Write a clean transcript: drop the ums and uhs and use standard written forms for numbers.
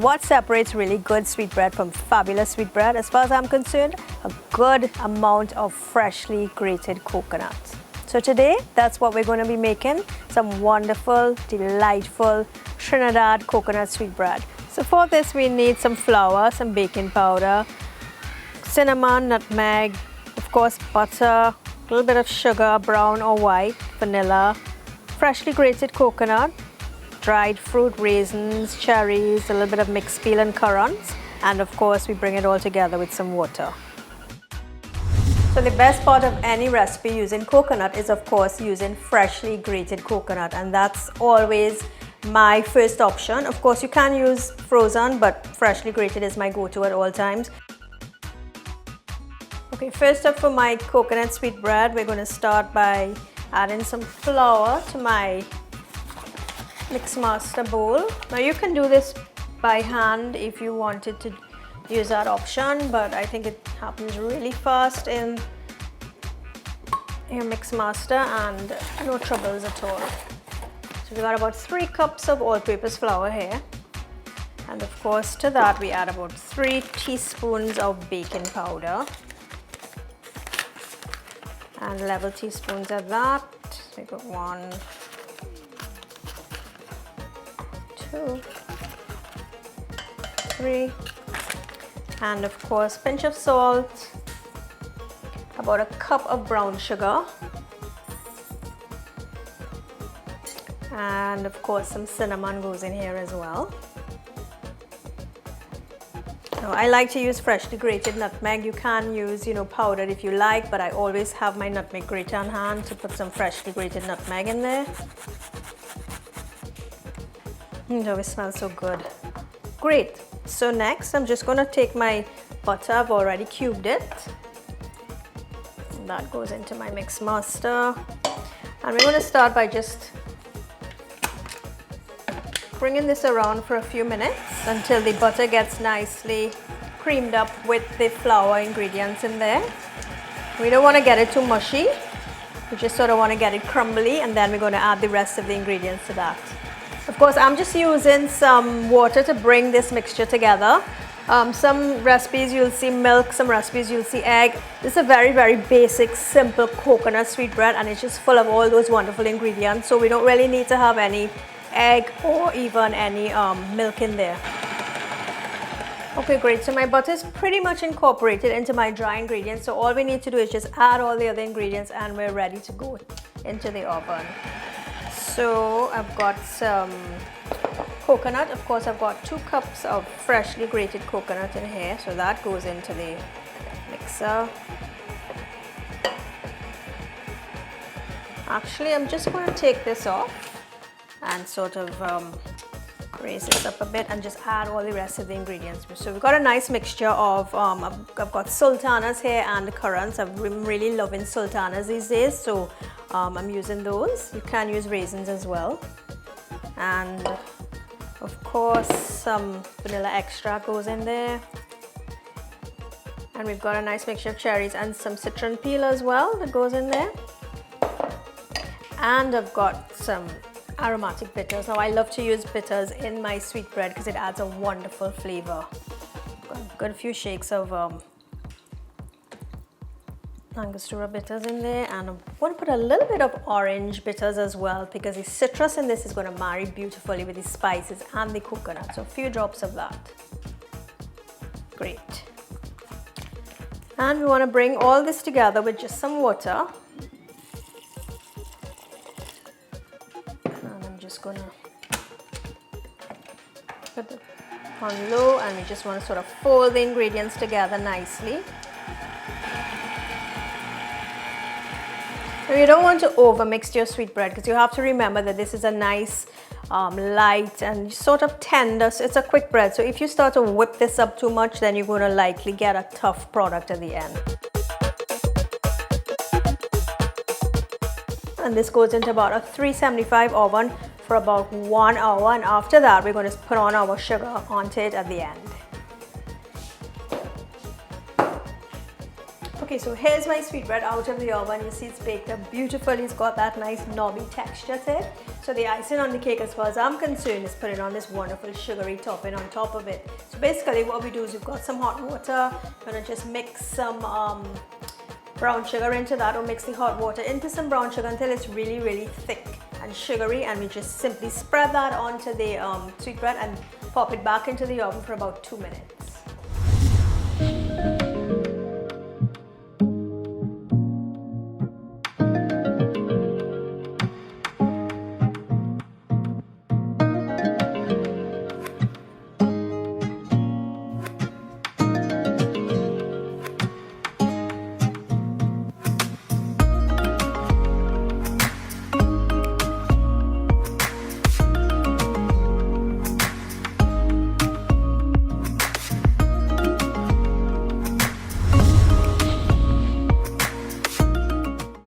what separates really good sweetbread from fabulous sweetbread, as far as I'm concerned, a good amount of freshly grated coconut. So today, that's what we're going to be making, some wonderful, delightful Trinidad coconut sweetbread. So for this, we need some flour, some baking powder, cinnamon, nutmeg, of course butter, a little bit of sugar, brown or white, vanilla, freshly grated coconut, dried fruit, raisins, cherries, a little bit of mixed peel and currants, and of course we bring it all together with some water. So the best part of any recipe using coconut is of course using freshly grated coconut, and that's always my first option. Of course you can use frozen, but freshly grated is my go-to at all times. Okay, first up for my coconut sweetbread, we're going to start by adding some flour to my Mixmaster bowl. Now you can do this by hand if you wanted to use that option, but I think it happens really fast in your Mixmaster and no troubles at all. So we got about 3 cups of all-purpose flour here, and of course to that we add about 3 teaspoons of baking powder. And level teaspoons of that. So we got 1, 2, 3, and of course pinch of salt, about a cup of brown sugar, and of course some cinnamon goes in here as well. Now, I like to use freshly grated nutmeg. You can use, powdered if you like, but I always have my nutmeg grater on hand to put some freshly grated nutmeg in there. Oh, it smells so good. Great. So next, I'm just going to take my butter. I've already cubed it. And that goes into my Mixmaster. And we're going to start by just bringing this around for a few minutes until the butter gets nicely creamed up with the flour ingredients in there. We don't want to get it too mushy. We just sort of want to get it crumbly, and then we're going to add the rest of the ingredients to that. Of course, I'm just using some water to bring this mixture together. Some recipes you'll see milk, some recipes you'll see egg. This is a very, very basic, simple coconut sweetbread, and it's just full of all those wonderful ingredients. So we don't really need to have any egg or even any milk in there. Okay, great. So my butter is pretty much incorporated into my dry ingredients. So all we need to do is just add all the other ingredients and we're ready to go into the oven. So I've got some coconut. Of course, I've got 2 cups of freshly grated coconut in here. So that goes into the mixer. Actually, I'm just going to take this off and sort of raise this up a bit and just add all the rest of the ingredients. So we've got a nice mixture of, I've got sultanas here and the currants. I'm really loving sultanas these days, so I'm using those. You can use raisins as well. And of course some vanilla extract goes in there. And we've got a nice mixture of cherries and some citron peel as well that goes in there. And I've got some aromatic bitters. Now I love to use bitters in my sweetbread because it adds a wonderful flavor. Got a few shakes of Angostura bitters in there, and I want to put a little bit of orange bitters as well because the citrus in this is going to marry beautifully with the spices and the coconut. So a few drops of that. Great. And we want to bring all this together with just some water. Just gonna put it on low, and we just want to sort of fold the ingredients together nicely. Now you don't want to over mix your sweetbread because you have to remember that this is a nice light and sort of tender, so it's a quick bread. So if you start to whip this up too much, then you're going to likely get a tough product at the end. And this goes into about a 375 oven for about 1 hour, and after that we're going to put on our sugar onto it at the end. Okay, Okay, so here's my sweetbread out of the oven. You see it's baked up beautifully. It's got that nice knobby texture to it. So the icing on the cake, as far as I'm concerned, is putting on this wonderful sugary topping on top of it. So basically what we do is we've got some hot water. We're gonna just mix some brown sugar into that, or mix the hot water into some brown sugar until it's really, really thick and sugary, and we just simply spread that onto the sweetbread and pop it back into the oven for about 2 minutes.